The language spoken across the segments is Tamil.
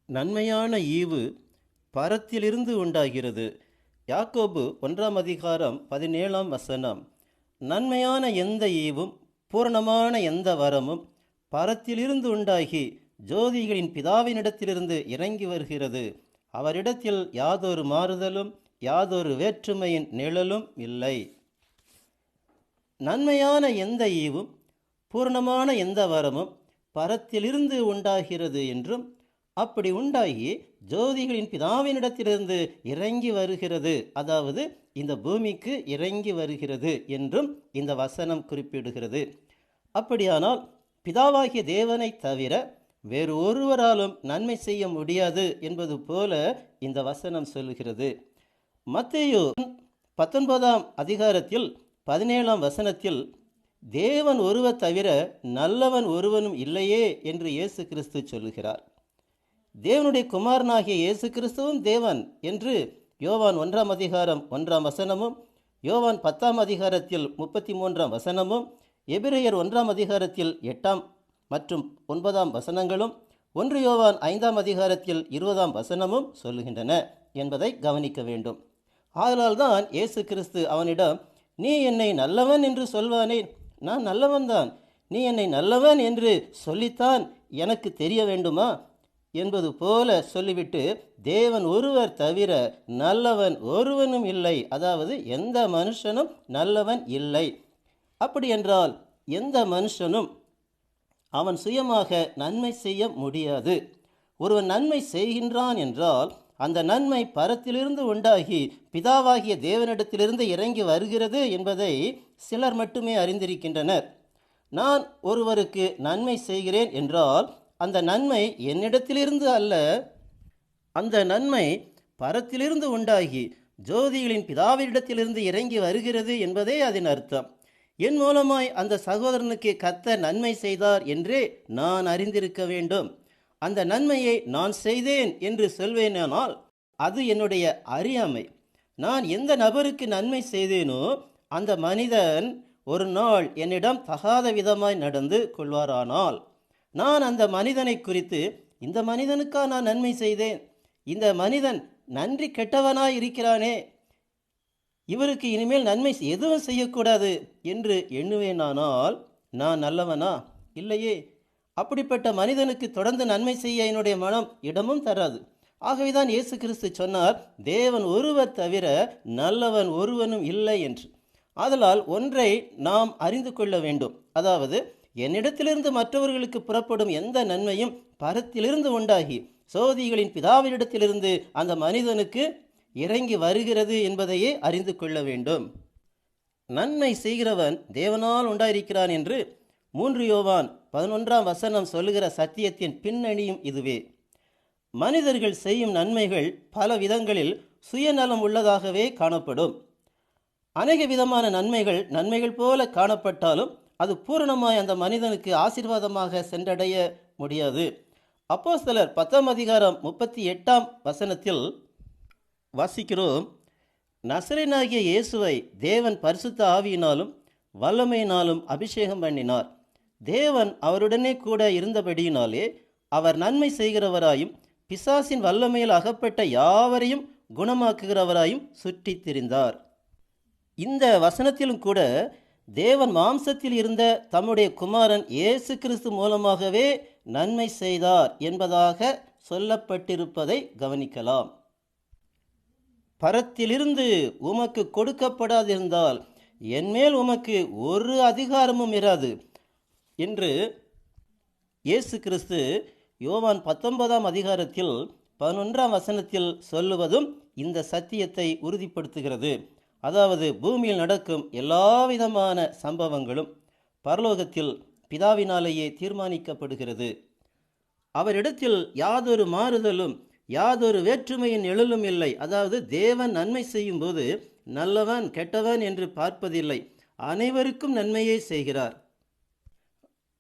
நன்மையான ஈவு பரத்திலிருந்து உண்டாகிறது. யாக்கோபு 1:17. நன்மையான எந்த ஈவும் பூரணமான எந்த வரமும் பரத்திலிருந்து உண்டாகி ஜோதிகளின் பிதாவினிடத்திலிருந்து இறங்கி வருகிறது. அவரிடத்தில் யாதொரு மாறுதலும் யாதொரு வேற்றுமையின் நிழலும் இல்லை. நன்மையான எந்த ஈவும் பூரணமான எந்த வரமும் பரத்திலிருந்து உண்டாகிறது என்றும், அப்படி உண்டாகி ஜோதிகளின் பிதாவினிடத்திலிருந்து இறங்கி வருகிறது, அதாவது இந்த பூமிக்கு இறங்கி வருகிறது என்றும் இந்த வசனம் குறிப்பிடுகிறது. அப்படியானால் பிதாவாகிய தேவனை தவிர வேறு ஒருவராலும் நன்மை செய்ய முடியாது என்பது போல இந்த வசனம் சொல்லுகிறது. மத்தேயு 19:17 தேவன் ஒருவர் தவிர நல்லவன் ஒருவனும் இல்லையே என்று இயேசு கிறிஸ்து சொல்லுகிறார். தேவனுடைய குமாரனாகிய இயேசு கிறிஸ்துவும் தேவன் என்று யோவான் 1:1 யோவான் 10:33 எபிரேயர் 1:8 மற்றும் 9 1 யோவான் 5:20 சொல்லுகின்றன என்பதை கவனிக்க வேண்டும். ஆதலால்தான் இயேசு கிறிஸ்து அவனிடம், நீ என்னை நல்லவன் என்று சொல்வானேன், நான் நல்லவன்தான், நீ என்னை நல்லவன் என்று சொல்லித்தான் எனக்கு தெரிய வேண்டுமா என்பது போல சொல்லிவிட்டு, தேவன் ஒருவர் தவிர நல்லவன் ஒருவனும் இல்லை, அதாவது எந்த மனுஷனும் நல்லவன் இல்லை. அப்படி என்றால் எந்த மனுஷனும் அவன் சுயமாக நன்மை செய்ய முடியாது. ஒருவன் நன்மை செய்கின்றான் என்றால் அந்த நன்மை பரத்திலிருந்து உண்டாகி பிதாவாகிய தேவனிடத்திலிருந்து இறங்கி வருகிறது என்பதை சிலர் மட்டுமே அறிந்திருக்கின்றனர். நான் ஒருவருக்கு நன்மை செய்கிறேன் என்றால் அந்த நன்மை என்னிடத்திலிருந்து அல்ல, அந்த நன்மை பரத்திலிருந்து உண்டாகி ஜோதிகளின் பிதாவினிடத்திலிருந்து இறங்கி வருகிறது என்பதே அதன் அர்த்தம். என் மூலமாய் அந்த சகோதரனுக்கு கர்த்தர் நன்மை செய்தார் என்றே நான் அறிந்திருக்க வேண்டும். அந்த நன்மையை நான் செய்தேன் என்று சொல்வேனானால் அது என்னுடைய அறியாமை. நான் எந்த நபருக்கு நன்மை செய்தேனோ அந்த மனிதன் ஒரு நாள் என்னிடம் தகாத விதமாய் நடந்து கொள்வாரானால், நான் அந்த மனிதனை குறித்து, இந்த மனிதனுக்கா நான் நன்மை செய்தேன், இந்த மனிதன் நன்றி கெட்டவனாய் இருக்கிறானே, இவருக்கு இனிமேல் நன்மை எதுவும் செய்யக்கூடாது என்று எண்ணுவேனானால் நான் நல்லவனா? இல்லையே. அப்படிப்பட்ட மனிதனுக்கு தொடர்ந்து நன்மை செய்ய என்னுடைய மனம் இடமும் தராது. ஆகவேதான் இயேசு கிறிஸ்து சொன்னார், தேவன் ஒருவர் தவிர நல்லவன் ஒருவனும் இல்லை என்று. ஆதலால் ஒன்றை நாம் அறிந்து கொள்ள வேண்டும், அதாவது என்னிடத்திலிருந்து மற்றவர்களுக்கு புறப்படும் எந்த நன்மையும் பரத்திலிருந்து உண்டாகி சோதிகளின் பிதாவினிடத்திலிருந்து அந்த மனிதனுக்கு இறங்கி வருகிறது என்பதையே அறிந்து கொள்ள வேண்டும். நன்மை செய்கிறவன் தேவனால் உண்டாயிருக்கிறான் என்று 3 யோவான் 11 சொல்லுகிற சத்தியத்தின் பின்னணியும் இதுவே. மனிதர்கள் செய்யும் நன்மைகள் பல விதங்களில் சுயநலம் உள்ளதாகவே காணப்படும். அநேக விதமான நன்மைகள் போல காணப்பட்டாலும் அது பூரணமாய் அந்த மனிதனுக்கு ஆசீர்வாதமாக சென்றடைய முடியாது. அப்போஸ்தலர் 10:38 வாசிக்கிறோம், நசரேயனாகிய இயேசுவை தேவன் பரிசுத்த ஆவியினாலும் வல்லமையினாலும் அபிஷேகம் பண்ணினார். தேவன் அவருடனே கூட இருந்தபடியினாலே அவர் நன்மை செய்கிறவராயும் பிசாசின் வல்லமையில் அகப்பட்ட யாவரையும் குணமாக்குகிறவராயும் சுற்றித் திரிந்தார். இந்த வசனத்திலும் கூட தேவன் மாம்சத்தில் இருந்த தம்முடைய குமாரன் இயேசு கிறிஸ்து மூலமாகவே நன்மை செய்தார் என்பதாக சொல்லப்பட்டிருப்பதை கவனிக்கலாம். பரத்திலிருந்து உமக்கு கொடுக்கப்படாதிருந்தால் என்மேல் உமக்கு ஒரு அதிகாரமும் இராது என்று இயேசு கிறிஸ்து யோவான் 19:11 சொல்லுவதும் இந்த சத்தியத்தை உறுதிப்படுத்துகிறது. அதாவது பூமியில் நடக்கும் எல்லாவிதமான சம்பவங்களும் பரலோகத்தில் பிதாவினாலேயே தீர்மானிக்கப்படுகிறது. அவரிடத்தில் யாதொரு மாறுதலும் யாதொரு வேற்றுமையின் நிழலும் இல்லை. அதாவது தேவன் நன்மை செய்யும் போது நல்லவன் கெட்டவன் என்று பார்ப்பதில்லை, அனைவருக்கும் நன்மையை செய்கிறார்.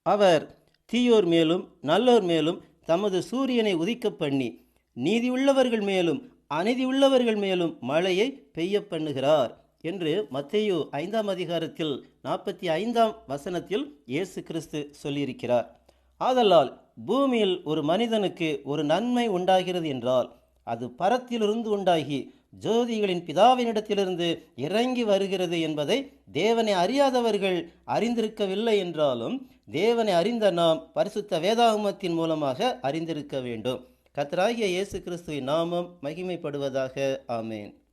அவர் தீயோர் மேலும் நல்லோர் மேலும் தமது சூரியனை உதிக்க பண்ணி நீதியுள்ளவர்கள் மேலும் அநீதியுள்ளவர்கள் மேலும் மழையை பெய்ய பண்ணுகிறார் என்று மத்தேயு 5:45 இயேசு கிறிஸ்து சொல்லியிருக்கிறார். ஆதலால் பூமியில் ஒரு மனிதனுக்கு ஒரு நன்மை உண்டாகிறது என்றால் அது பரத்திலிருந்து உண்டாகி ஜோதிகளின் பிதாவினிடத்திலிருந்து இறங்கி வருகிறது என்பதை தேவனை அறியாதவர்கள் அறிந்திருக்கவில்லை என்றாலும் தேவனை அறிந்த நாம் பரிசுத்த வேதாகமத்தின் மூலமாக அறிந்திருக்க வேண்டும். கர்த்தராகிய இயேசு கிறிஸ்துவின் நாமம் மகிமைப்படுவதாக. ஆமேன்.